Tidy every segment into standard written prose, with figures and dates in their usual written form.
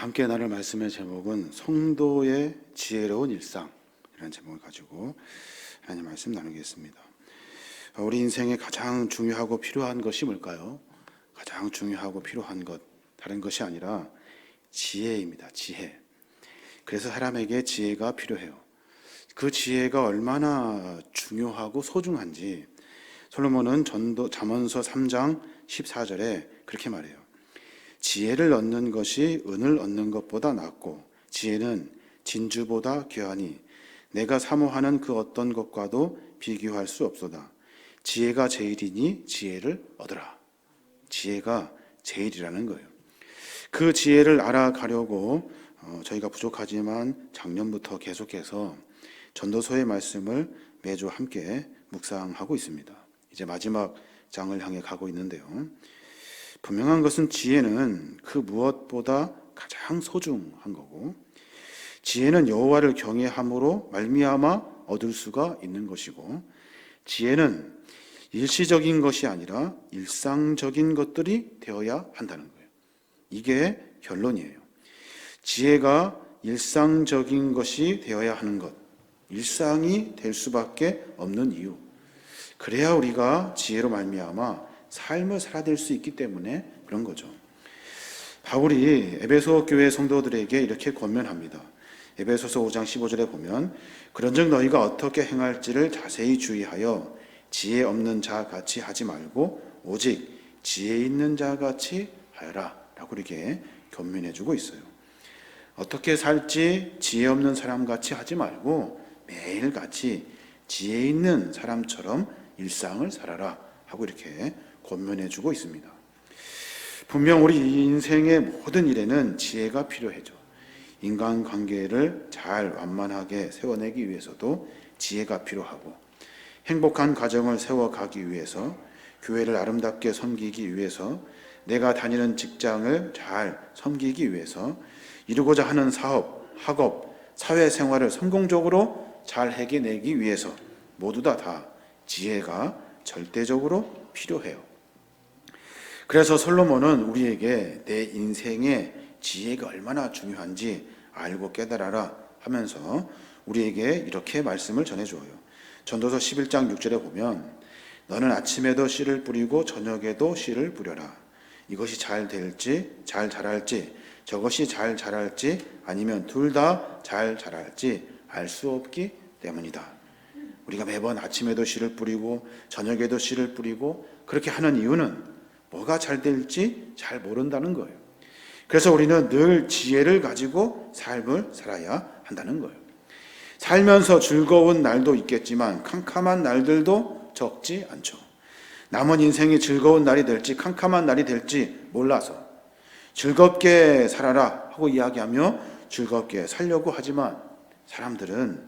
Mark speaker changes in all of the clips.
Speaker 1: 함께 나눌 말씀의 제목은 성도의 지혜로운 일상이라는 제목을 가지고 하나님 말씀 나누겠습니다. 우리 인생에 가장 중요하고 필요한 것이 뭘까요? 가장 중요하고 필요한 것, 다른 것이 아니라 지혜입니다. 지혜. 그래서 사람에게 지혜가 필요해요. 그 지혜가 얼마나 중요하고 소중한지 솔로몬은 잠언서 3장 14절에 그렇게 말해요. 지혜를 얻는 것이 은을 얻는 것보다 낫고 지혜는 진주보다 귀하니 내가 사모하는 그 어떤 것과도 비교할 수 없도다. 지혜가 제일이니 지혜를 얻으라. 지혜가 제일이라는 거예요. 그 지혜를 알아가려고 저희가 부족하지만 작년부터 계속해서 전도서의 말씀을 매주 함께 묵상하고 있습니다. 이제 마지막 장을 향해 가고 있는데요. 분명한 것은 지혜는 그 무엇보다 가장 소중한 거고, 지혜는 여호와를 경외함으로 말미암아 얻을 수가 있는 것이고, 지혜는 일시적인 것이 아니라 일상적인 것들이 되어야 한다는 거예요. 이게 결론이에요. 지혜가 일상적인 것이 되어야 하는 것, 일상이 될 수밖에 없는 이유. 그래야 우리가 지혜로 말미암아 삶을 살아낼 수 있기 때문에 그런 거죠. 바울이 에베소 교회 성도들에게 이렇게 권면합니다. 에베소서 5장 15절에 보면 그런즉 너희가 어떻게 행할지를 자세히 주의하여 지혜 없는 자 같이 하지 말고 오직 지혜 있는 자 같이 하여라 라고 이렇게 권면해주고 있어요. 어떻게 살지 지혜 없는 사람 같이 하지 말고 매일같이 지혜 있는 사람처럼 일상을 살아라 하고 이렇게 권면해주고 있습니다. 분명 우리 인생의 모든 일에는 지혜가 필요하죠. 인간관계를 잘 완만하게 세워내기 위해서도 지혜가 필요하고, 행복한 가정을 세워가기 위해서, 교회를 아름답게 섬기기 위해서, 내가 다니는 직장을 잘 섬기기 위해서, 이루고자 하는 사업, 학업, 사회생활을 성공적으로 잘 해내기 위해서 모두 다 지혜가 절대적으로 필요해요. 그래서 솔로몬은 우리에게 내 인생의 지혜가 얼마나 중요한지 알고 깨달아라 하면서 우리에게 이렇게 말씀을 전해줘요. 전도서 11장 6절에 보면 너는 아침에도 씨를 뿌리고 저녁에도 씨를 뿌려라. 이것이 잘 될지 잘 자랄지 저것이 잘 자랄지 아니면 둘 다 잘 자랄지 알 수 없기 때문이다. 우리가 매번 아침에도 씨를 뿌리고 저녁에도 씨를 뿌리고 그렇게 하는 이유는 뭐가 잘 될지 잘 모른다는 거예요. 그래서 우리는 늘 지혜를 가지고 삶을 살아야 한다는 거예요. 살면서 즐거운 날도 있겠지만 캄캄한 날들도 적지 않죠. 남은 인생이 즐거운 날이 될지 캄캄한 날이 될지 몰라서 즐겁게 살아라 하고 이야기하며 즐겁게 살려고 하지만 사람들은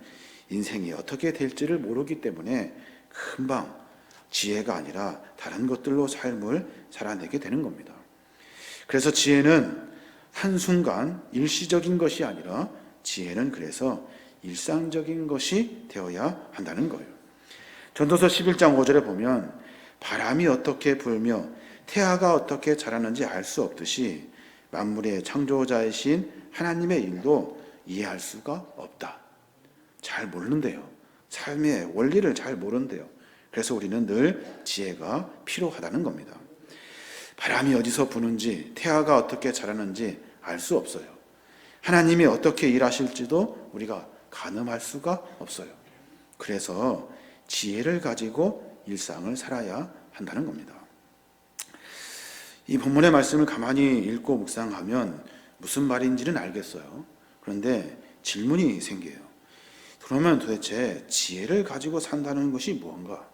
Speaker 1: 인생이 어떻게 될지를 모르기 때문에 금방 지혜가 아니라 다른 것들로 삶을 살아내게 되는 겁니다. 그래서 지혜는 한순간 일시적인 것이 아니라 지혜는 그래서 일상적인 것이 되어야 한다는 거예요. 전도서 11장 5절에 보면 바람이 어떻게 불며 태아가 어떻게 자라는지 알 수 없듯이 만물의 창조자이신 하나님의 일도 이해할 수가 없다. 잘 모르는데요. 삶의 원리를 잘 모르는데요. 그래서 우리는 늘 지혜가 필요하다는 겁니다. 바람이 어디서 부는지 태아가 어떻게 자라는지 알 수 없어요. 하나님이 어떻게 일하실지도 우리가 가늠할 수가 없어요. 그래서 지혜를 가지고 일상을 살아야 한다는 겁니다. 이 본문의 말씀을 가만히 읽고 묵상하면 무슨 말인지는 알겠어요. 그런데 질문이 생겨요. 그러면 도대체 지혜를 가지고 산다는 것이 무언가?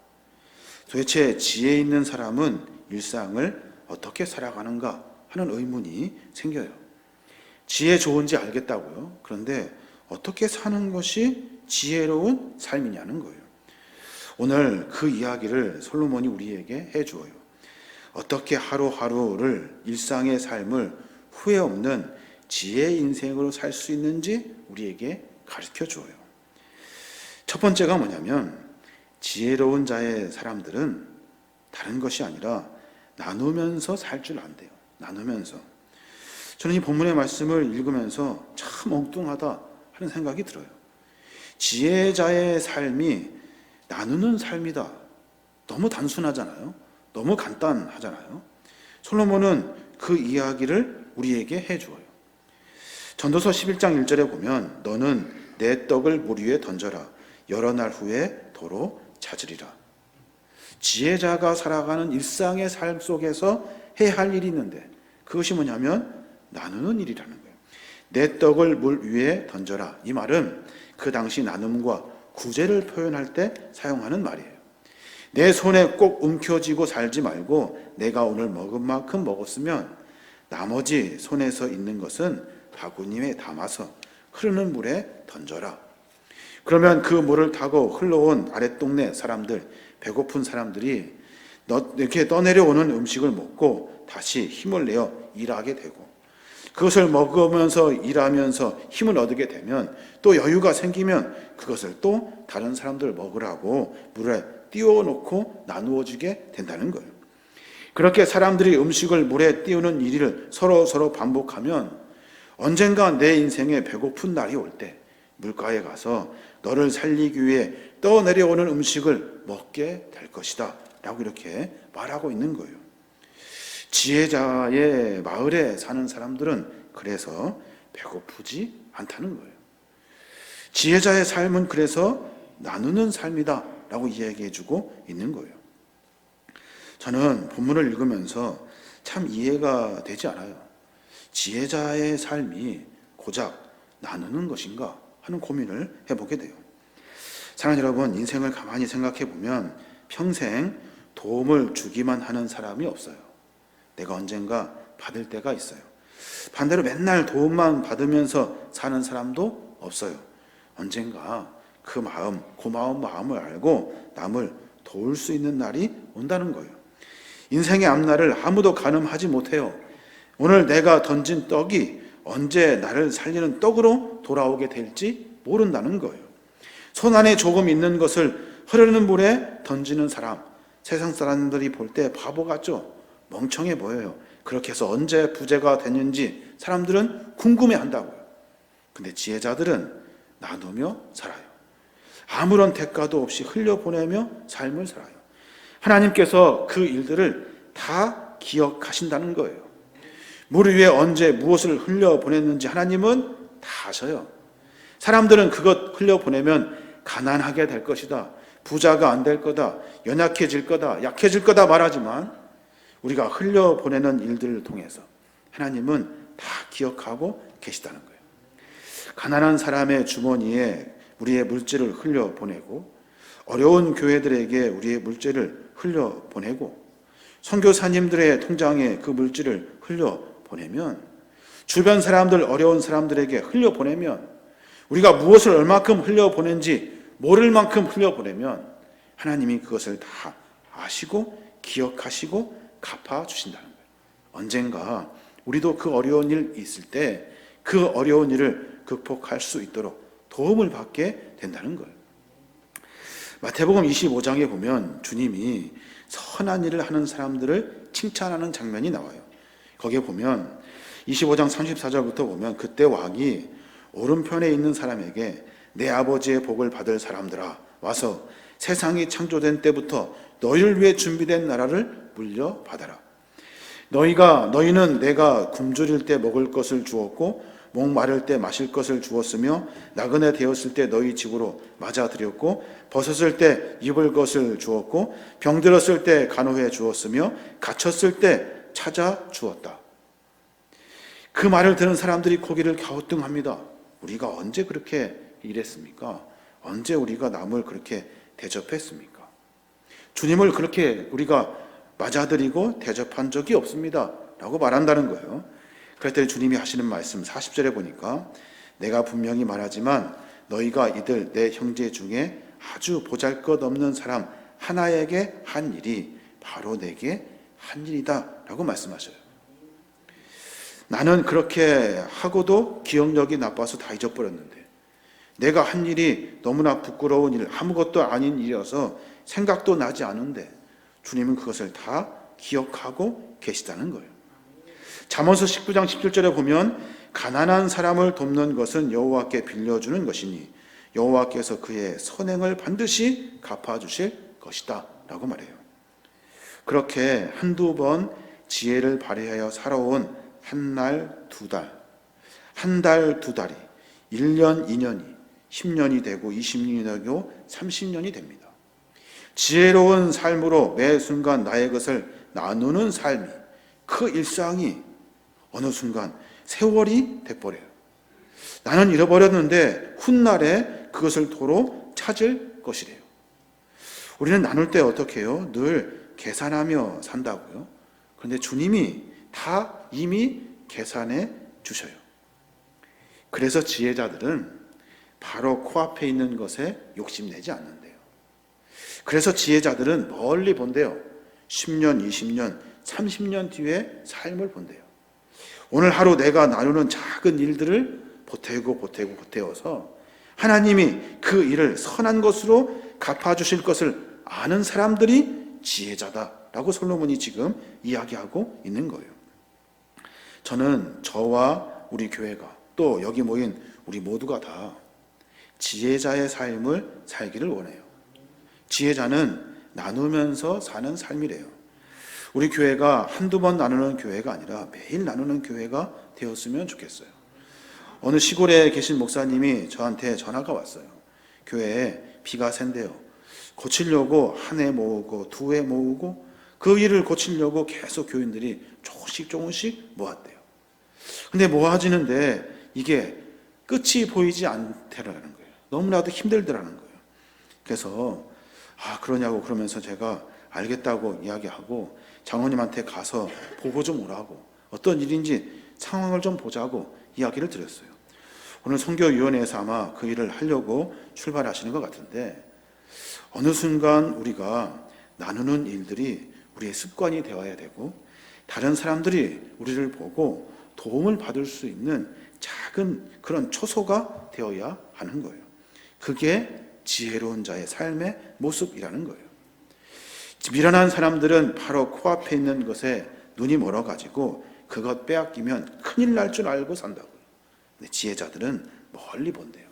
Speaker 1: 도대체 지혜 있는 사람은 일상을 어떻게 살아가는가 하는 의문이 생겨요. 지혜 좋은지 알겠다고요. 그런데 어떻게 사는 것이 지혜로운 삶이냐는 거예요. 오늘 그 이야기를 솔로몬이 우리에게 해주어요. 어떻게 하루하루를 일상의 삶을 후회 없는 지혜의 인생으로 살 수 있는지 우리에게 가르쳐 주어요. 첫 번째가 뭐냐면 지혜로운 자의 사람들은 다른 것이 아니라 나누면서 살 줄 안대요. 나누면서. 저는 이 본문의 말씀을 읽으면서 참 엉뚱하다 하는 생각이 들어요. 지혜자의 삶이 나누는 삶이다. 너무 단순하잖아요. 너무 간단하잖아요. 솔로몬은 그 이야기를 우리에게 해주어요. 전도서 11장 1절에 보면 너는 내 떡을 물 위에 던져라. 여러 날 후에 도로 찾으리라. 지혜자가 살아가는 일상의 삶 속에서 해야 할 일이 있는데 그것이 뭐냐면 나누는 일이라는 거예요. 내 떡을 물 위에 던져라. 이 말은 그 당시 나눔과 구제를 표현할 때 사용하는 말이에요. 내 손에 꼭 움켜쥐고 살지 말고 내가 오늘 먹은 만큼 먹었으면 나머지 손에서 있는 것은 바구니에 담아서 흐르는 물에 던져라. 그러면 그 물을 타고 흘러온 아랫동네 사람들, 배고픈 사람들이 이렇게 떠내려오는 음식을 먹고 다시 힘을 내어 일하게 되고 그것을 먹으면서 일하면서 힘을 얻게 되면 또 여유가 생기면 그것을 또 다른 사람들 먹으라고 물에 띄워놓고 나누어 주게 된다는 거예요. 그렇게 사람들이 음식을 물에 띄우는 일을 서로 반복하면 언젠가 내 인생에 배고픈 날이 올 때 물가에 가서 너를 살리기 위해 떠내려오는 음식을 먹게 될 것이다 라고 이렇게 말하고 있는 거예요. 지혜자의 마을에 사는 사람들은 그래서 배고프지 않다는 거예요. 지혜자의 삶은 그래서 나누는 삶이다 라고 이야기해주고 있는 거예요. 저는 본문을 읽으면서 참 이해가 되지 않아요. 지혜자의 삶이 고작 나누는 것인가 하는 고민을 해보게 돼요. 사랑하는 여러분, 인생을 가만히 생각해 보면 평생 도움을 주기만 하는 사람이 없어요. 내가 언젠가 받을 때가 있어요. 반대로 맨날 도움만 받으면서 사는 사람도 없어요. 언젠가 그 마음, 고마운 마음을 알고 남을 도울 수 있는 날이 온다는 거예요. 인생의 앞날을 아무도 가늠하지 못해요. 오늘 내가 던진 떡이 언제 나를 살리는 떡으로 돌아오게 될지 모른다는 거예요. 손 안에 조금 있는 것을 흐르는 물에 던지는 사람, 세상 사람들이 볼 때 바보 같죠? 멍청해 보여요. 그렇게 해서 언제 부자가 됐는지 사람들은 궁금해한다고요. 근데 지혜자들은 나누며 살아요. 아무런 대가도 없이 흘려보내며 삶을 살아요. 하나님께서 그 일들을 다 기억하신다는 거예요. 물 위에 언제 무엇을 흘려보냈는지 하나님은 다 아셔요. 사람들은 그것 흘려보내면 가난하게 될 것이다, 부자가 안 될 거다, 연약해질 거다, 약해질 거다 말하지만 우리가 흘려보내는 일들을 통해서 하나님은 다 기억하고 계시다는 거예요. 가난한 사람의 주머니에 우리의 물질을 흘려보내고 어려운 교회들에게 우리의 물질을 흘려보내고 선교사님들의 통장에 그 물질을 흘려보내면 주변 사람들, 어려운 사람들에게 흘려보내면 우리가 무엇을 얼마큼 흘려보낸지 모를 만큼 흘려보내면 하나님이 그것을 다 아시고 기억하시고 갚아주신다는 거예요. 언젠가 우리도 그 어려운 일 있을 때 그 어려운 일을 극복할 수 있도록 도움을 받게 된다는 거예요. 마태복음 25장에 보면 주님이 선한 일을 하는 사람들을 칭찬하는 장면이 나와요. 거기에 보면 25장 34절부터 보면 그때 왕이 오른편에 있는 사람에게 내 아버지의 복을 받을 사람들아 와서 세상이 창조된 때부터 너희를 위해 준비된 나라를 물려받아라. 너희는 내가 굶주릴 때 먹을 것을 주었고 목 마를 때 마실 것을 주었으며 나그네 되었을 때 너희 집으로 맞아들였고 벗었을 때 입을 것을 주었고 병들었을 때 간호해 주었으며 갇혔을 때 찾아 주었다. 그 말을 들은 사람들이 고개를 갸우뚱합니다. 우리가 언제 그렇게 일했습니까? 언제 우리가 남을 그렇게 대접했습니까? 주님을 그렇게 우리가 맞아들이고 대접한 적이 없습니다 라고 말한다는 거예요. 그랬더니 주님이 하시는 말씀 40절에 보니까 내가 분명히 말하지만 너희가 이들 내 형제 중에 아주 보잘것없는 사람 하나에게 한 일이 바로 내게 한 일이다 라고 말씀하셔요. 나는 그렇게 하고도 기억력이 나빠서 다 잊어버렸는데 내가 한 일이 너무나 부끄러운 일, 아무것도 아닌 일이어서 생각도 나지 않은데 주님은 그것을 다 기억하고 계시다는 거예요. 잠언서 19장 17절에 보면 가난한 사람을 돕는 것은 여호와께 빌려주는 것이니 여호와께서 그의 선행을 반드시 갚아주실 것이다 라고 말해요. 그렇게 한두 번 지혜를 발휘하여 살아온 한 날, 두 달, 한 달, 두 달이 1년, 2년이 10년이 되고 20년이 되고 30년이 됩니다. 지혜로운 삶으로 매 순간 나의 것을 나누는 삶이, 그 일상이 어느 순간 세월이 돼버려요. 나는 잃어버렸는데 훗날에 그것을 도로 찾을 것이래요. 우리는 나눌 때 어떻게 해요? 늘 계산하며 산다고요. 그런데 주님이 다 이미 계산해 주셔요. 그래서 지혜자들은 바로 코앞에 있는 것에 욕심내지 않는데요. 그래서 지혜자들은 멀리 본대요. 10년, 20년, 30년 뒤에 삶을 본대요. 오늘 하루 내가 나누는 작은 일들을 보태어서 하나님이 그 일을 선한 것으로 갚아주실 것을 아는 사람들이 지혜자다라고 솔로몬이 지금 이야기하고 있는 거예요. 저는 저와 우리 교회가 또 여기 모인 우리 모두가 다 지혜자의 삶을 살기를 원해요. 지혜자는 나누면서 사는 삶이래요. 우리 교회가 한두 번 나누는 교회가 아니라 매일 나누는 교회가 되었으면 좋겠어요. 어느 시골에 계신 목사님이 저한테 전화가 왔어요. 교회에 비가 샌대요. 고치려고 한 해 모으고 두 해 모으고 그 일을 고치려고 계속 교인들이 조금씩 모았대요. 근데 모아지는데 이게 끝이 보이지 않더라는 거예요. 너무나도 힘들더라는 거예요. 그래서 그러냐고 그러면서 제가 알겠다고 이야기하고 장로님한테 가서 보고 좀 오라고, 어떤 일인지 상황을 좀 보자고 이야기를 드렸어요. 오늘 선교위원회에서 아마 그 일을 하려고 출발하시는 것 같은데, 어느 순간 우리가 나누는 일들이 우리의 습관이 되어야 되고 다른 사람들이 우리를 보고 도움을 받을 수 있는 작은 그런 초소가 되어야 하는 거예요. 그게 지혜로운 자의 삶의 모습이라는 거예요. 미련한 사람들은 바로 코앞에 있는 것에 눈이 멀어가지고 그것 빼앗기면 큰일 날 줄 알고 산다고요. 근데 지혜자들은 멀리 본대요.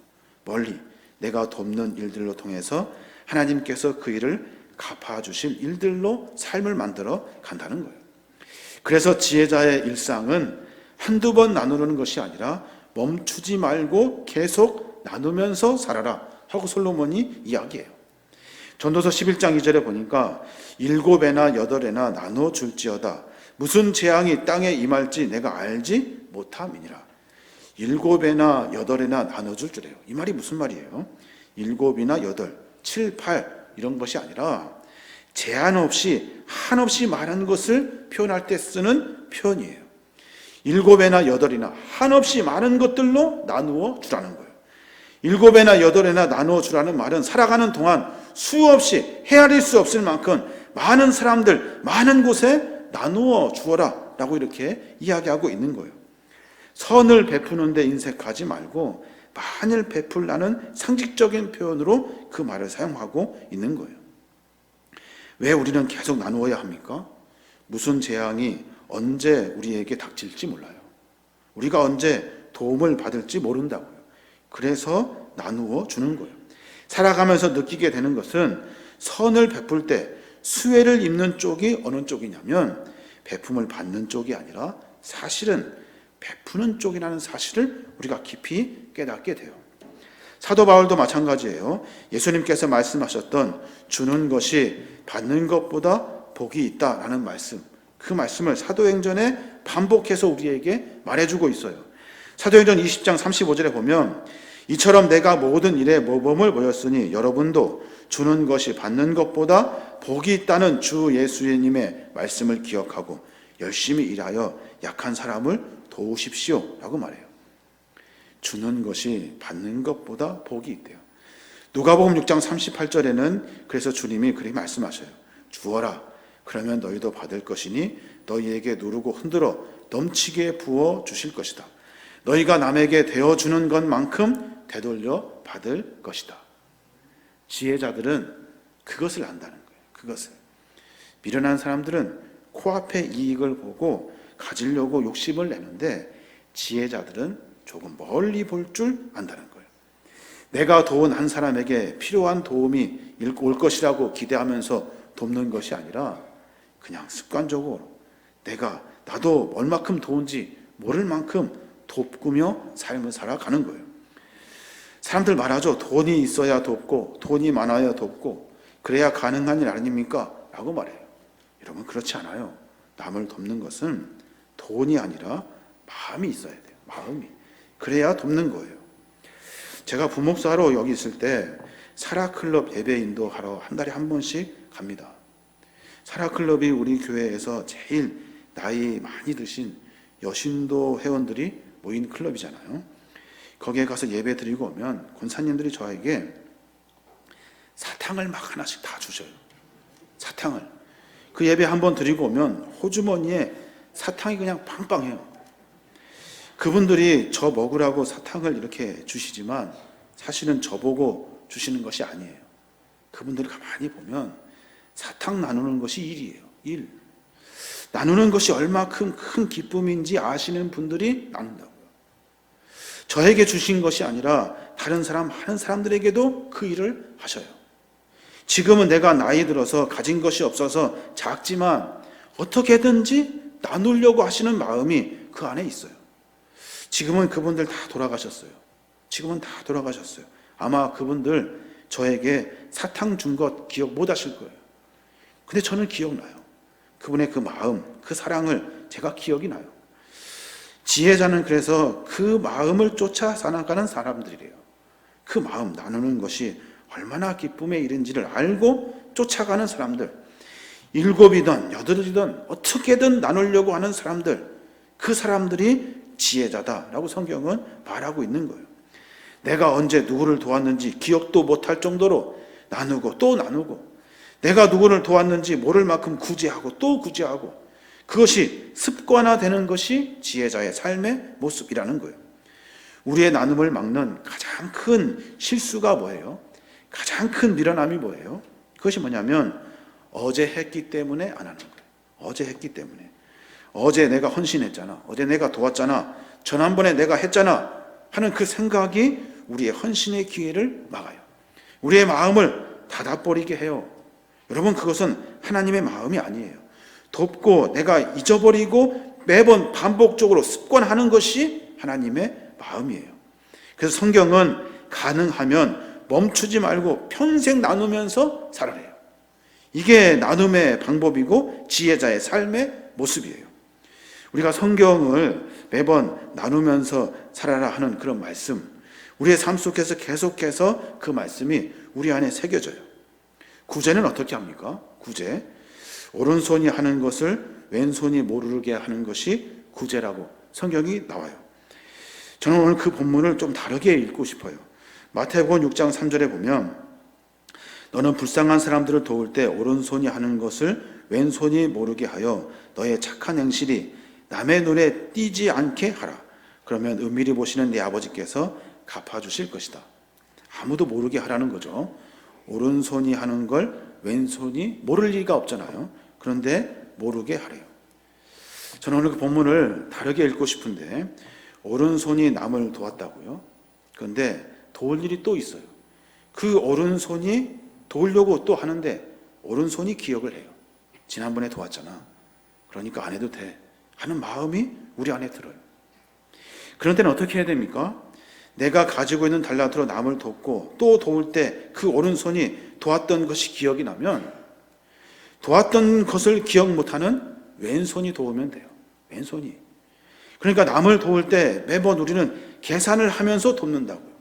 Speaker 1: 멀리 내가 돕는 일들로 통해서 하나님께서 그 일을 갚아주실 일들로 삶을 만들어 간다는 거예요. 그래서 지혜자의 일상은 한두 번 나누는 것이 아니라 멈추지 말고 계속 나누면서 살아라 하고 솔로몬이 이야기해요. 전도서 11장 2절에 보니까 7배나 8배나 나눠 줄지어다. 무슨 재앙이 땅에 임할지 내가 알지 못함이니라. 7배나 8배나 나눠줄 줄이에요. 이 말이 무슨 말이에요? 7이나 8, 7, 8 이런 것이 아니라 제한 없이 한없이 많은 것을 표현할 때 쓰는 표현이에요. 7배나 8이나 한없이 많은 것들로 나누어 주라는 거예요. 7배나 8배나 나누어 주라는 말은 살아가는 동안 수없이 헤아릴 수 없을 만큼 많은 사람들, 많은 곳에 나누어 주어라 라고 이렇게 이야기하고 있는 거예요. 선을 베푸는 데 인색하지 말고 만일 베풀라는 상식적인 표현으로 그 말을 사용하고 있는 거예요. 왜 우리는 계속 나누어야 합니까? 무슨 재앙이 언제 우리에게 닥칠지 몰라요. 우리가 언제 도움을 받을지 모른다고요. 그래서 나누어 주는 거예요. 살아가면서 느끼게 되는 것은 선을 베풀 때 수혜를 입는 쪽이 어느 쪽이냐면 베품을 받는 쪽이 아니라 사실은 베푸는 쪽이라는 사실을 우리가 깊이 깨닫게 돼요. 사도 바울도 마찬가지예요. 예수님께서 말씀하셨던 주는 것이 받는 것보다 복이 있다라는 말씀, 그 말씀을 사도행전에 반복해서 우리에게 말해주고 있어요. 사도행전 20장 35절에 보면 이처럼 내가 모든 일에 모범을 보였으니 여러분도 주는 것이 받는 것보다 복이 있다는 주 예수님의 말씀을 기억하고 열심히 일하여 약한 사람을 도우십시오 라고 말해요. 주는 것이 받는 것보다 복이 있대요. 누가복음 6장 38절에는 그래서 주님이 그렇게 말씀하셔요. 주어라 그러면 너희도 받을 것이니 너희에게 누르고 흔들어 넘치게 부어 주실 것이다. 너희가 남에게 대어주는 것만큼 되돌려 받을 것이다. 지혜자들은 그것을 안다는 거예요. 그것을. 미련한 사람들은 코앞의 이익을 보고 가지려고 욕심을 내는데 지혜자들은 조금 멀리 볼 줄 안다는 거예요. 내가 도운 한 사람에게 필요한 도움이 올 것이라고 기대하면서 돕는 것이 아니라 그냥 습관적으로 나도 얼마큼 도운지 모를 만큼 돕으며 삶을 살아가는 거예요. 사람들 말하죠. 돈이 있어야 돕고 돈이 많아야 돕고 그래야 가능한 일 아닙니까? 라고 말해요. 여러분 그렇지 않아요. 남을 돕는 것은 돈이 아니라 마음이 있어야 돼요. 마음이. 그래야 돕는 거예요. 제가 부목사로 여기 있을 때 사라클럽 예배 인도하러 한 달에 한 번씩 갑니다. 사라클럽이 우리 교회에서 제일 나이 많이 드신 여신도 회원들이 모인 클럽이잖아요. 거기에 가서 예배 드리고 오면 권사님들이 저에게 사탕을 막 하나씩 다 주셔요. 사탕을. 그 예배 한번 드리고 오면 호주머니에 사탕이 그냥 빵빵해요. 그분들이 저 먹으라고 사탕을 이렇게 주시지만 사실은 저보고 주시는 것이 아니에요. 그분들이 가만히 보면 사탕 나누는 것이 일이에요. 일. 나누는 것이 얼마큼 큰 기쁨인지 아시는 분들이 나눈다고요. 저에게 주신 것이 아니라 다른 많은 사람들에게도 그 일을 하셔요. 지금은 내가 나이 들어서 가진 것이 없어서 작지만 어떻게든지 나누려고 하시는 마음이 그 안에 있어요. 지금은 그분들 다 돌아가셨어요. 아마 그분들 저에게 사탕 준 것 기억 못 하실 거예요. 근데 저는 기억나요. 그분의 그 마음, 그 사랑을 제가 기억이 나요. 지혜자는 그래서 그 마음을 쫓아 살아가는 사람들이래요. 그 마음 나누는 것이 얼마나 기쁨의 일인지를 알고 쫓아가는 사람들, 7이든 8이든 어떻게든 나누려고 하는 사람들, 그 사람들이 지혜자다라고 성경은 말하고 있는 거예요. 내가 언제 누구를 도왔는지 기억도 못할 정도로 나누고 또 나누고, 내가 누구를 도왔는지 모를 만큼 구제하고 또 구제하고, 그것이 습관화되는 것이 지혜자의 삶의 모습이라는 거예요. 우리의 나눔을 막는 가장 큰 실수가 뭐예요? 가장 큰 미련함이 뭐예요? 그것이 뭐냐면 어제 했기 때문에 안 하는 거예요. 어제 했기 때문에. 어제 내가 헌신했잖아. 어제 내가 도왔잖아. 지난번에 내가 했잖아. 하는 그 생각이 우리의 헌신의 기회를 막아요. 우리의 마음을 닫아버리게 해요. 여러분 그것은 하나님의 마음이 아니에요. 돕고 내가 잊어버리고 매번 반복적으로 습관하는 것이 하나님의 마음이에요. 그래서 성경은 가능하면 멈추지 말고 평생 나누면서 살아래요. 이게 나눔의 방법이고 지혜자의 삶의 모습이에요. 우리가 성경을 매번 나누면서 살아라 하는 그런 말씀, 우리의 삶 속에서 계속해서 그 말씀이 우리 안에 새겨져요. 구제는 어떻게 합니까? 구제. 오른손이 하는 것을 왼손이 모르게 하는 것이 구제라고 성경이 나와요. 저는 오늘 그 본문을 좀 다르게 읽고 싶어요. 마태복음 6장 3절에 보면 너는 불쌍한 사람들을 도울 때 오른손이 하는 것을 왼손이 모르게 하여 너의 착한 행실이 남의 눈에 띄지 않게 하라. 그러면 은밀히 보시는 내 아버지께서 갚아주실 것이다. 아무도 모르게 하라는 거죠. 오른손이 하는 걸 왼손이 모를 리가 없잖아요. 그런데 모르게 하래요. 저는 오늘 그 본문을 다르게 읽고 싶은데 오른손이 남을 도왔다고요. 그런데 도울 일이 또 있어요. 그 오른손이 도우려고 또 하는데 오른손이 기억을 해요. 지난번에 도왔잖아. 그러니까 안 해도 돼 하는 마음이 우리 안에 들어요. 그런 때는 어떻게 해야 됩니까? 내가 가지고 있는 달란트로 남을 돕고 또 도울 때 그 오른손이 도왔던 것이 기억이 나면 도왔던 것을 기억 못하는 왼손이 도우면 돼요. 왼손이. 그러니까 남을 도울 때 매번 우리는 계산을 하면서 돕는다고요.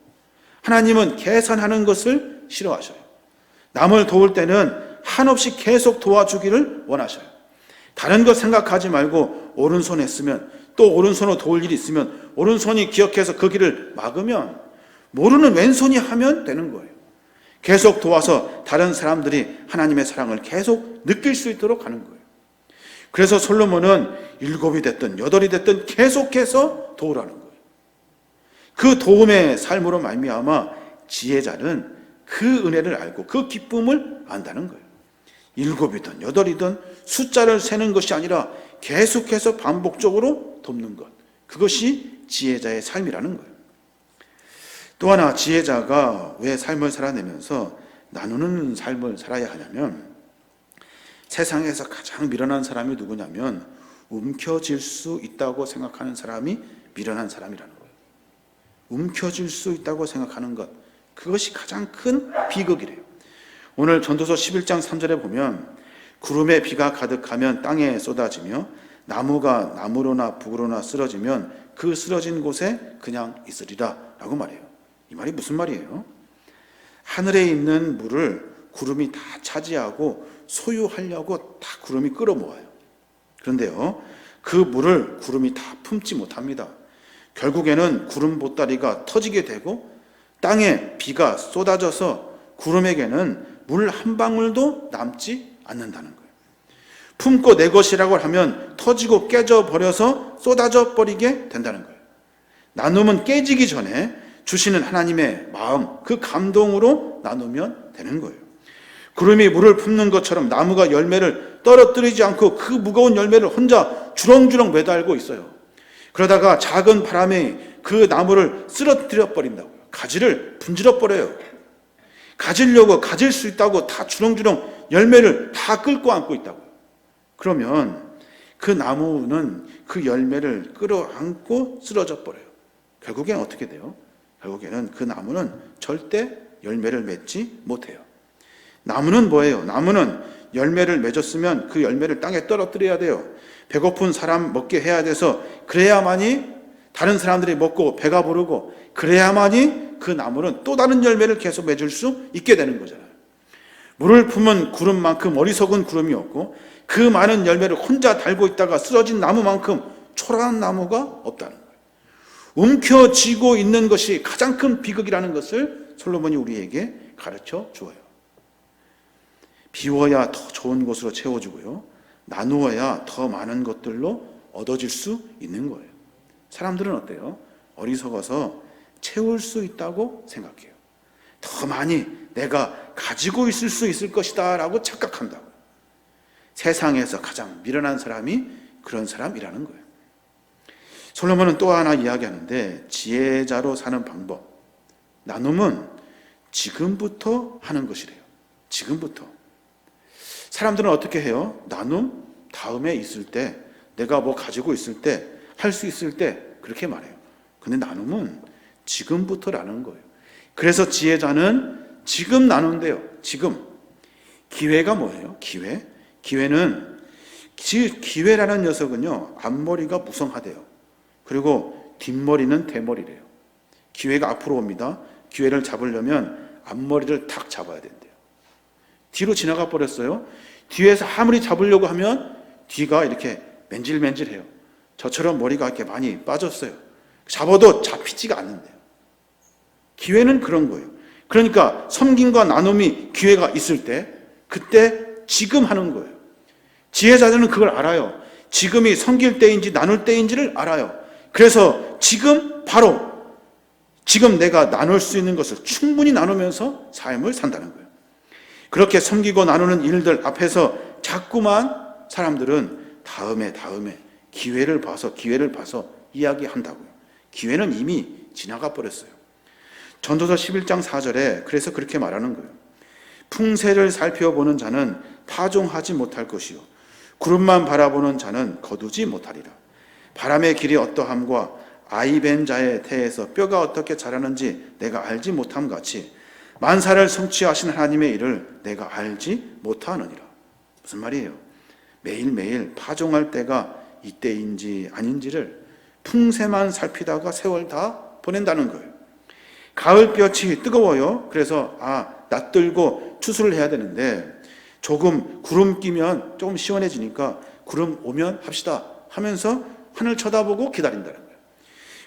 Speaker 1: 하나님은 계산하는 것을 싫어하셔요. 남을 도울 때는 한없이 계속 도와주기를 원하셔요. 다른 것 생각하지 말고 오른손에 쓰면 또 오른손으로 도울 일이 있으면 오른손이 기억해서 그 길을 막으면 모르는 왼손이 하면 되는 거예요. 계속 도와서 다른 사람들이 하나님의 사랑을 계속 느낄 수 있도록 하는 거예요. 그래서 솔로몬은 7이 됐든 8이 됐든 계속해서 도우라는 거예요. 그 도움의 삶으로 말미암아 지혜자는 그 은혜를 알고 그 기쁨을 안다는 거예요. 7이든 8이든 숫자를 세는 것이 아니라 계속해서 반복적으로 돕는 것, 그것이 지혜자의 삶이라는 거예요. 또 하나, 지혜자가 왜 삶을 살아내면서 나누는 삶을 살아야 하냐면, 세상에서 가장 미련한 사람이 누구냐면 움켜쥘 수 있다고 생각하는 사람이 미련한 사람이라는 거예요. 움켜쥘 수 있다고 생각하는 것, 그것이 가장 큰 비극이래요. 오늘 전도서 11장 3절에 보면 구름에 비가 가득하면 땅에 쏟아지며 나무가 나무로나 북으로나 쓰러지면 그 쓰러진 곳에 그냥 있으리라 라고 말해요. 이 말이 무슨 말이에요? 하늘에 있는 물을 구름이 다 차지하고 소유하려고 다 구름이 끌어모아요. 그런데요, 그 물을 구름이 다 품지 못합니다. 결국에는 구름 보따리가 터지게 되고 땅에 비가 쏟아져서 구름에게는 물 한 방울도 남지 않는다는 거예요. 품고 내 것이라고 하면 터지고 깨져 버려서 쏟아져 버리게 된다는 거예요. 나눔은 깨지기 전에 주시는 하나님의 마음, 그 감동으로 나누면 되는 거예요. 구름이 물을 품는 것처럼 나무가 열매를 떨어뜨리지 않고 그 무거운 열매를 혼자 주렁주렁 매달고 있어요. 그러다가 작은 바람에 그 나무를 쓰러뜨려 버린다고요. 가지를 분질러 버려요. 가지려고 가질 수 있다고 다 주렁주렁 열매를 다 끌고 안고 있다고요. 그러면 그 나무는 그 열매를 끌어안고 쓰러져 버려요. 결국엔 어떻게 돼요? 결국에는 그 나무는 절대 열매를 맺지 못해요. 나무는 뭐예요? 나무는 열매를 맺었으면 그 열매를 땅에 떨어뜨려야 돼요. 배고픈 사람 먹게 해야 돼서 그래야만이 다른 사람들이 먹고 배가 부르고 그래야만이 그 나무는 또 다른 열매를 계속 맺을 수 있게 되는 거잖아요. 물을 품은 구름만큼 어리석은 구름이 없고 그 많은 열매를 혼자 달고 있다가 쓰러진 나무만큼 초라한 나무가 없다는 거예요. 움켜쥐고 있는 것이 가장 큰 비극이라는 것을 솔로몬이 우리에게 가르쳐 주어요. 비워야 더 좋은 곳으로 채워주고요, 나누어야 더 많은 것들로 얻어질 수 있는 거예요. 사람들은 어때요? 어리석어서 채울 수 있다고 생각해요. 더 많이 내가 가지고 있을 수 있을 것이다 라고 착각한다고요. 세상에서 가장 미련한 사람이 그런 사람이라는 거예요. 솔로몬은 또 하나 이야기하는데, 지혜자로 사는 방법, 나눔은 지금부터 하는 것이래요. 지금부터. 사람들은 어떻게 해요? 나눔 다음에 있을 때, 내가 뭐 가지고 있을 때, 할 수 있을 때 그렇게 말해요. 근데 나눔은 지금부터라는 거예요. 그래서 지혜자는 지금 나눈대요. 지금. 기회가 뭐예요? 기회? 기회라는 녀석은요, 앞머리가 무성하대요. 그리고 뒷머리는 대머리래요. 기회가 앞으로 옵니다. 기회를 잡으려면 앞머리를 탁 잡아야 된대요. 뒤로 지나가 버렸어요. 뒤에서 아무리 잡으려고 하면 뒤가 이렇게 맨질맨질해요. 저처럼 머리가 이렇게 많이 빠졌어요. 잡아도 잡히지가 않는데요. 기회는 그런 거예요. 그러니까 섬김과 나눔이 기회가 있을 때, 그때 지금 하는 거예요. 지혜자들은 그걸 알아요. 지금이 섬길 때인지 나눌 때인지를 알아요. 그래서 지금 바로 지금 내가 나눌 수 있는 것을 충분히 나누면서 삶을 산다는 거예요. 그렇게 섬기고 나누는 일들 앞에서 자꾸만 사람들은 다음에 기회를 봐서 이야기한다고요. 기회는 이미 지나가 버렸어요. 전도서 11장 4절에 그래서 그렇게 말하는 거예요. 풍세를 살펴보는 자는 파종하지 못할 것이요 구름만 바라보는 자는 거두지 못하리라. 바람의 길이 어떠함과 아이벤 자의 태에서 뼈가 어떻게 자라는지 내가 알지 못함 같이 만사를 성취하신 하나님의 일을 내가 알지 못하느니라. 무슨 말이에요? 매일매일 파종할 때가 이때인지 아닌지를 풍세만 살피다가 세월 다 보낸다는 거예요. 가을볕이 뜨거워요. 그래서 낯들고 추수를 해야 되는데 조금 구름 끼면 조금 시원해지니까 구름 오면 합시다 하면서 하늘 쳐다보고 기다린다는 거예요.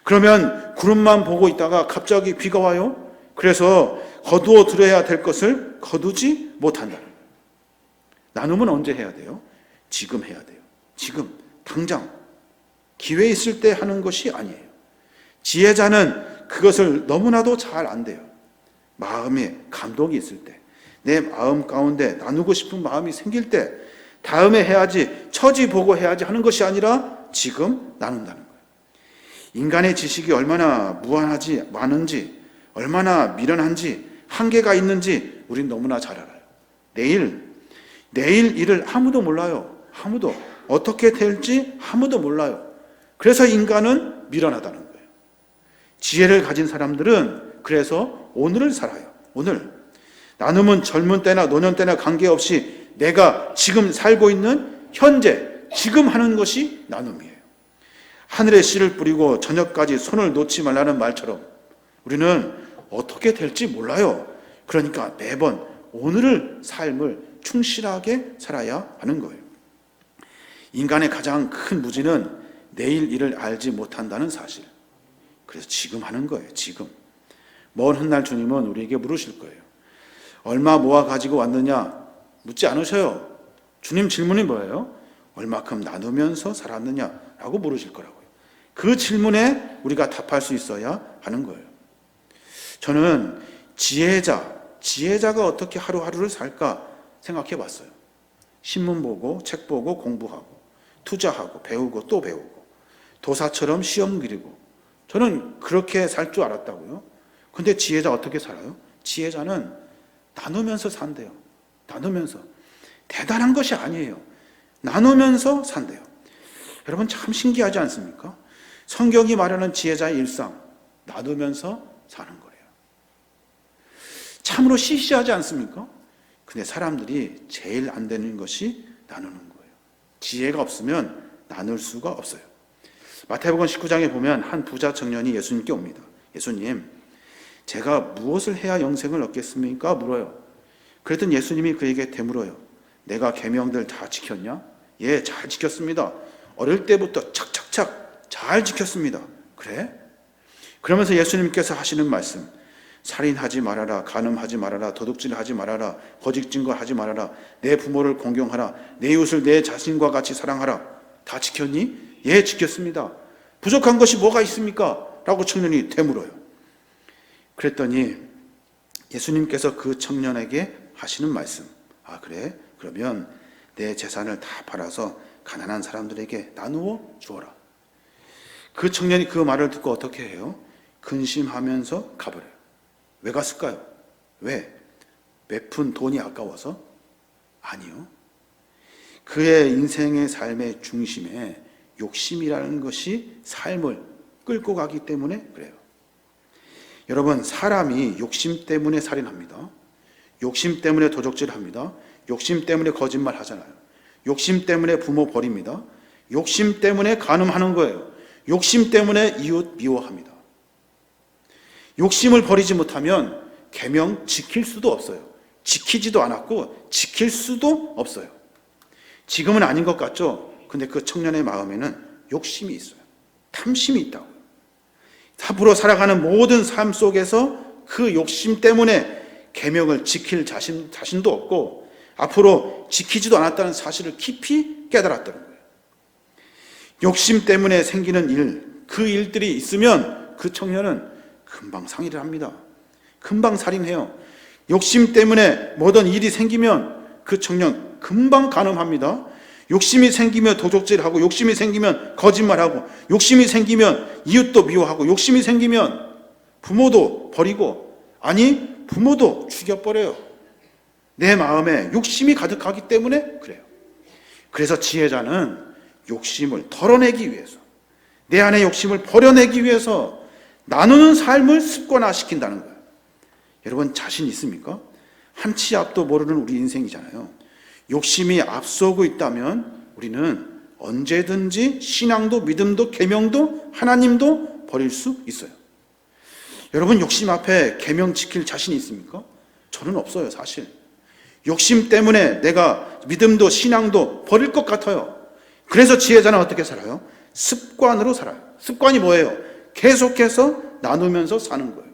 Speaker 1: 그러면 구름만 보고 있다가 갑자기 비가 와요. 그래서 거두어 들여야 될 것을 거두지 못한다는 거예요. 나눔은 언제 해야 돼요? 지금 해야 돼요. 지금 당장 기회 있을 때 하는 것이 아니에요. 지혜자는 그것을 너무나도 잘 안돼요. 마음에 감동이 있을 때, 내 마음 가운데 나누고 싶은 마음이 생길 때 다음에 해야지, 처지 보고 해야지 하는 것이 아니라 지금 나눈다는 거예요. 인간의 지식이 얼마나 무한하지, 많은지, 얼마나 미련한지, 한계가 있는지 우린 너무나 잘 알아요. 내일 일을 아무도 몰라요. 아무도. 어떻게 될지 아무도 몰라요. 그래서 인간은 미련하다는 거예요. 지혜를 가진 사람들은 그래서 오늘을 살아요. 오늘. 나눔은 젊은 때나 노년 때나 관계없이 내가 지금 살고 있는 현재, 지금 하는 것이 나눔이에요. 하늘에 씨를 뿌리고 저녁까지 손을 놓지 말라는 말처럼 우리는 어떻게 될지 몰라요. 그러니까 매번 오늘을 삶을 충실하게 살아야 하는 거예요. 인간의 가장 큰 무지는 내일 일을 알지 못한다는 사실. 그래서 지금 하는 거예요. 지금. 먼 훗날 주님은 우리에게 물으실 거예요. 얼마 모아 가지고 왔느냐? 묻지 않으셔요. 주님 질문이 뭐예요? 얼마큼 나누면서 살았느냐라고 물으실 거라고요. 그 질문에 우리가 답할 수 있어야 하는 거예요. 저는 지혜자가 어떻게 하루하루를 살까 생각해 봤어요. 신문 보고, 책 보고, 공부하고, 투자하고, 배우고, 또 배우고, 도사처럼 시험 그리고. 저는 그렇게 살 줄 알았다고요. 근데 지혜자 어떻게 살아요? 지혜자는 나누면서 산대요. 나누면서. 대단한 것이 아니에요. 나누면서 산대요. 여러분 참 신기하지 않습니까? 성경이 말하는 지혜자의 일상, 나누면서 사는 거예요. 참으로 시시하지 않습니까? 근데 사람들이 제일 안 되는 것이 나누는 거예요. 지혜가 없으면 나눌 수가 없어요. 마태복음 19장에 보면 한 부자 청년이 예수님께 옵니다. 예수님, 제가 무엇을 해야 영생을 얻겠습니까? 물어요. 그랬더니 예수님이 그에게 되물어요. 내가 계명들 다 지켰냐? 예, 잘 지켰습니다. 어릴 때부터 착착착 잘 지켰습니다. 그래? 그러면서 예수님께서 하시는 말씀, 살인하지 말아라, 간음하지 말아라, 도둑질하지 말아라, 거짓 증거하지 말아라, 내 부모를 공경하라, 내 이웃을 내 자신과 같이 사랑하라. 다 지켰니? 예, 지켰습니다. 부족한 것이 뭐가 있습니까? 라고 청년이 되물어요. 그랬더니 예수님께서 그 청년에게 하시는 말씀, 아 그래? 그러면 내 재산을 다 팔아서 가난한 사람들에게 나누어 주어라. 그 청년이 그 말을 듣고 어떻게 해요? 근심하면서 가버려요. 왜 갔을까요? 왜? 베푼 돈이 아까워서? 아니요. 그의 인생의 삶의 중심에 욕심이라는 것이 삶을 끌고 가기 때문에 그래요. 여러분, 사람이 욕심 때문에 살인합니다. 욕심 때문에 도적질합니다. 욕심 때문에 거짓말 하잖아요. 욕심 때문에 부모 버립니다. 욕심 때문에 간음하는 거예요. 욕심 때문에 이웃 미워합니다. 욕심을 버리지 못하면 계명 지킬 수도 없어요. 지키지도 않았고 지킬 수도 없어요. 지금은 아닌 것 같죠? 근데 그 청년의 마음에는 욕심이 있어요. 탐심이 있다고요. 앞으로 살아가는 모든 삶 속에서 그 욕심 때문에 계명을 지킬 자신도 없고 앞으로 지키지도 않았다는 사실을 깊이 깨달았다는 거예요. 욕심 때문에 생기는 일, 그 일들이 있으면 그 청년은 금방 상일을 합니다. 금방 살인해요. 욕심 때문에 뭐든 일이 생기면 그 청년 금방 간음합니다. 욕심이 생기면 도적질하고, 욕심이 생기면 거짓말하고, 욕심이 생기면 이웃도 미워하고, 욕심이 생기면 부모도 버리고, 아니 부모도 죽여버려요. 내 마음에 욕심이 가득하기 때문에 그래요. 그래서 지혜자는 욕심을 덜어내기 위해서, 내 안의 욕심을 버려내기 위해서 나누는 삶을 습관화시킨다는 거예요. 여러분 자신 있습니까? 한 치 앞도 모르는 우리 인생이잖아요. 욕심이 앞서고 있다면 우리는 언제든지 신앙도 믿음도 계명도 하나님도 버릴 수 있어요. 여러분 욕심 앞에 계명 지킬 자신이 있습니까? 저는 없어요, 사실. 욕심 때문에 내가 믿음도 신앙도 버릴 것 같아요. 그래서 지혜자는 어떻게 살아요? 습관으로 살아요. 습관이 뭐예요? 계속해서 나누면서 사는 거예요.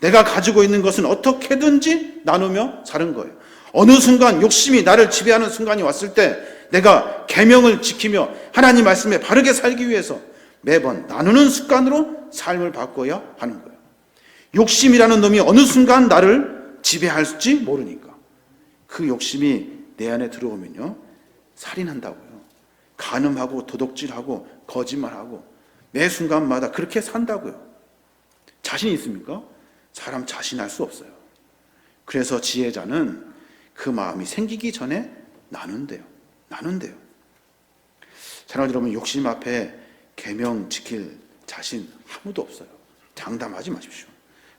Speaker 1: 내가 가지고 있는 것은 어떻게든지 나누며 사는 거예요. 어느 순간 욕심이 나를 지배하는 순간이 왔을 때 내가 계명을 지키며 하나님 말씀에 바르게 살기 위해서 매번 나누는 습관으로 삶을 바꿔야 하는 거예요. 욕심이라는 놈이 어느 순간 나를 지배할지 모르니까. 그 욕심이 내 안에 들어오면요, 살인한다고요. 간음하고 도둑질하고 거짓말하고 매 순간마다 그렇게 산다고요. 자신 있습니까? 사람 자신할 수 없어요. 그래서 지혜자는 그 마음이 생기기 전에 나눈대요. 사랑하는 여러분, 욕심 앞에 계명 지킬 자신 아무도 없어요. 장담하지 마십시오.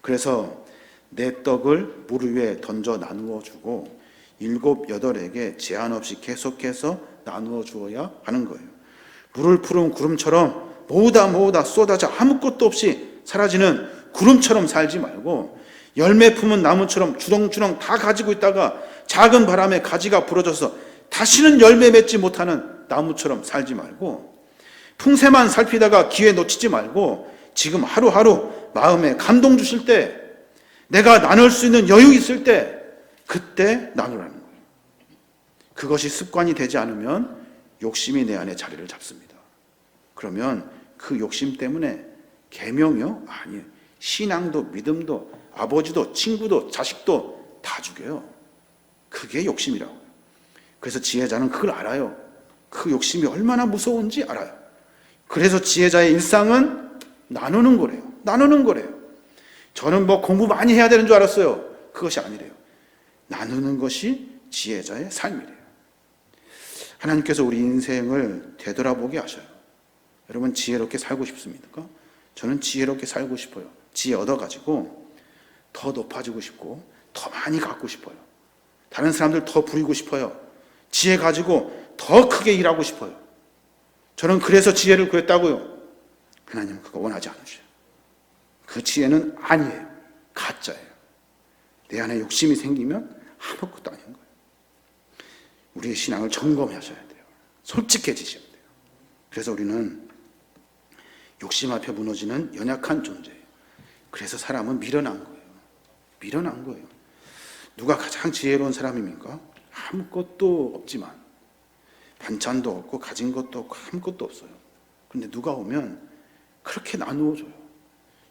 Speaker 1: 그래서 내 떡을 물 위에 던져 나누어 주고 7, 8에게 제한 없이 계속해서 나누어 주어야 하는 거예요. 물을 푸른 구름처럼 모으다 쏟아져 아무것도 없이 사라지는 구름처럼 살지 말고, 열매 품은 나무처럼 주렁주렁 다 가지고 있다가 작은 바람에 가지가 부러져서 다시는 열매 맺지 못하는 나무처럼 살지 말고, 풍세만 살피다가 기회 놓치지 말고 지금 하루하루 마음에 감동 주실 때, 내가 나눌 수 있는 여유 있을 때 그때 나누라는 거예요. 그것이 습관이 되지 않으면 욕심이 내 안에 자리를 잡습니다. 그러면 그 욕심 때문에 계명이요? 아니에요. 신앙도 믿음도 아버지도 친구도 자식도 다 죽여요. 그게 욕심이라고요. 그래서 지혜자는 그걸 알아요. 그 욕심이 얼마나 무서운지 알아요. 그래서 지혜자의 일상은 나누는 거래요. 저는 공부 많이 해야 되는 줄 알았어요. 그것이 아니래요. 나누는 것이 지혜자의 삶이래요. 하나님께서 우리 인생을 되돌아보게 하셔요. 여러분, 지혜롭게 살고 싶습니까? 저는 지혜롭게 살고 싶어요. 지혜 얻어가지고 더 높아지고 싶고 더 많이 갖고 싶어요. 다른 사람들 더 부리고 싶어요. 지혜 가지고 더 크게 일하고 싶어요. 저는 그래서 지혜를 구했다고요. 하나님은 그거 원하지 않으셔요. 그 지혜는 아니에요. 가짜예요. 내 안에 욕심이 생기면 아무것도 아닌 거예요. 우리의 신앙을 점검하셔야 돼요. 솔직해지셔야 돼요. 그래서 우리는 욕심 앞에 무너지는 연약한 존재예요. 그래서 사람은 밀어난 거예요. 누가 가장 지혜로운 사람입니까? 아무것도 없지만, 반찬도 없고 가진 것도 없고 아무것도 없어요. 그런데 누가 오면 그렇게 나누어줘요.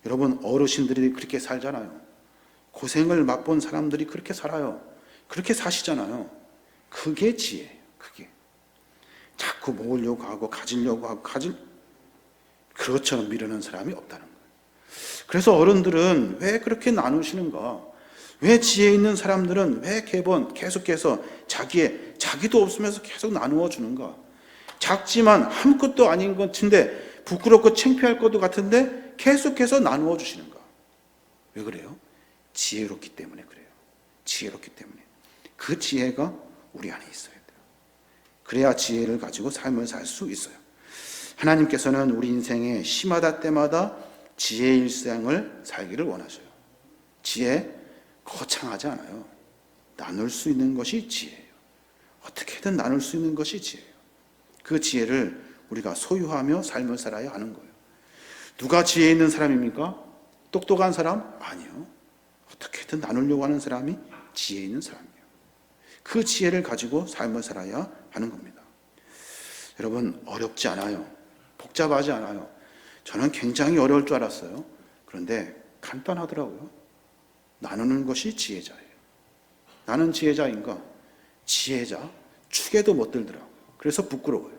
Speaker 1: 여러분, 어르신들이 그렇게 살잖아요. 고생을 맛본 사람들이 그렇게 살아요. 그렇게 사시잖아요. 그게 지혜예요. 그게 자꾸 모으려고 하고 가지려고 하고 그것처럼 미루는 사람이 없다는 거예요. 그래서 어른들은 왜 그렇게 나누시는가? 왜 지혜 있는 사람들은 왜 계속해서 자기도 없으면서 계속 나누어 주는가? 작지만 아무것도 아닌 것 같은데, 부끄럽고 창피할 것도 같은데 계속해서 나누어 주시는가? 왜 그래요? 지혜롭기 때문에 그래요. 지혜롭기 때문에. 그 지혜가 우리 안에 있어야 돼요. 그래야 지혜를 가지고 삶을 살 수 있어요. 하나님께서는 우리 인생에 시마다 때마다 지혜의 일상을 살기를 원하셔요. 지혜 거창하지 않아요. 나눌 수 있는 것이 지혜예요. 어떻게든 나눌 수 있는 것이 지혜예요. 그 지혜를 우리가 소유하며 삶을 살아야 하는 거예요. 누가 지혜 있는 사람입니까? 똑똑한 사람? 아니요. 어떻게든 나누려고 하는 사람이 지혜 있는 사람이에요. 그 지혜를 가지고 삶을 살아야 하는 겁니다. 여러분, 어렵지 않아요. 복잡하지 않아요. 저는 굉장히 어려울 줄 알았어요. 그런데 간단하더라고요. 나누는 것이 지혜자예요. 나는 지혜자인가? 지혜자 축에도 못 들더라고요. 그래서 부끄러워요.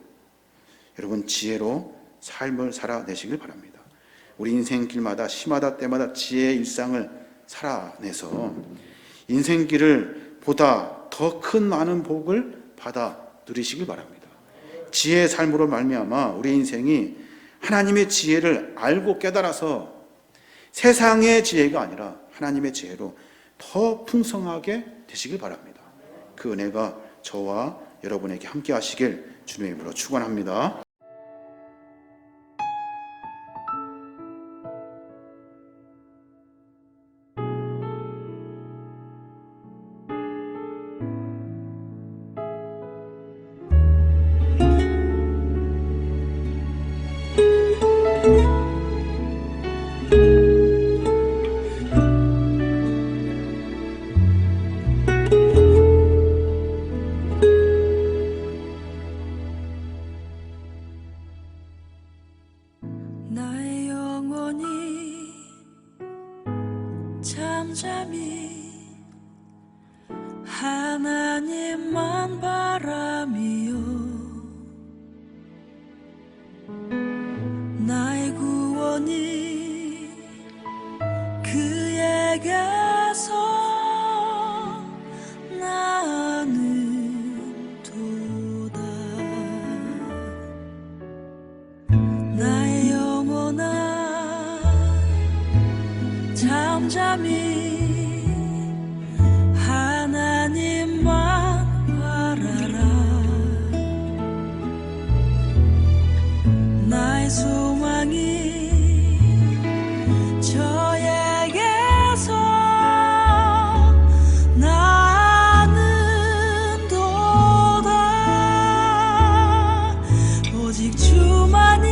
Speaker 1: 여러분, 지혜로 삶을 살아내시길 바랍니다. 우리 인생길마다 시마다 때마다 지혜의 일상을 살아내서 인생길을 보다 더 큰 많은 복을 받아 누리시길 바랍니다. 지혜의 삶으로 말미암아 우리 인생이 하나님의 지혜를 알고 깨달아서 세상의 지혜가 아니라 하나님의 지혜로 더 풍성하게 되시길 바랍니다. 그 은혜가 저와 여러분에게 함께 하시길 주님의 이름으로 축원합니다.
Speaker 2: 나의 영혼이 잠잠히 하나님 찬란한 바람이여 나의 구원이 그에게서 나는 도다. 나의 영혼아 잠잠히 하나님만 바라라. 나의 소망이 저에게서 나는 도다. 오직 주만이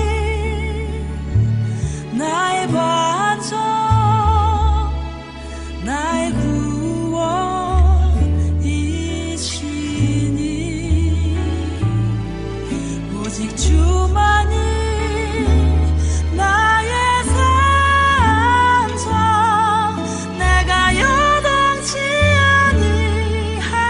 Speaker 2: 나의 반석 나의 구원이시니 오직 주만이 나의 산성 내가 여동치 아니하리.